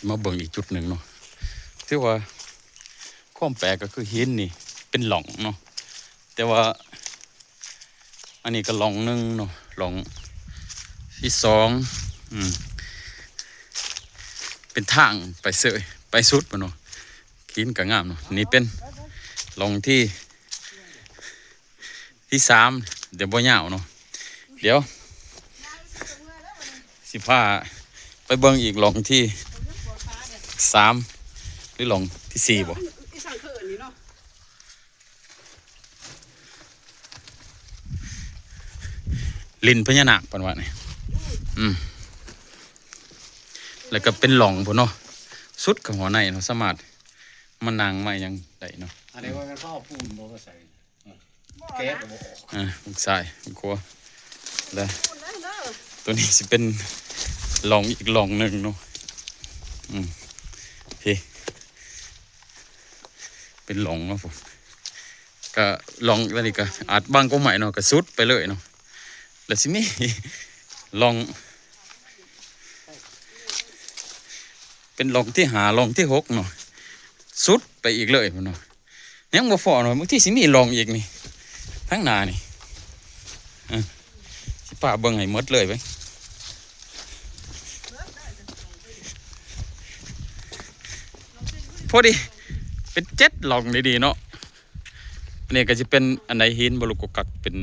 สิมาเบิ่งอีกจุดหนึ่งเนาะที่ว่าความแปลกก็คือหินนี่เป็นหล่องเนาะแต่ว่าอันนี้ก็หล่องหนึ่งเนาะหล่องที่สองเป็นทางไปเสยไปสุดปะเนาะหินก็งามเนาะนี่เป็นหล่องที่สามเดี๋ยวบ่ยาวเนาะเดี๋ยวสิพาไปเบิ่งอีกหล่องที่สามหรือหล่องที่สี่บ่ลินพญานาคปานว่านี่แล้วก็เป็นหล่องพุ่นเนาะสุดกับหัวในเนาะสามารถมันนางมายังได้เนาะอันนี้ว่าเป็นข้าวปูนบ่ก็ใส่แก๊สบ่ลูกชายลูกครัวแล้วตัวนี้สิเป็นหล่องอีกหล่องหนึ่งเนาะโอเคเป็นหล่องเนาะผมก็หล่องแล้วนี่ก็อาจบางก็ใหม่เนาะก็สุดไปเลยเนาะแล้วสิมีหล่องเป็นหล่องที่หาหล่องที่หกเนาะสุดไปอีกเลยเนาะยังบ่พอเนาะบางทีสิมีหล่องอีกนี่ทั้งหน้านี่สิป้าเบิ่งให้หมดเลยไปพอดีเป็น7หล่องดีๆเนาะอันนี้ก็จะเป็นอันไหนหินบลูกกักเป็น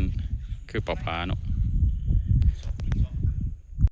คือปลาเนาะ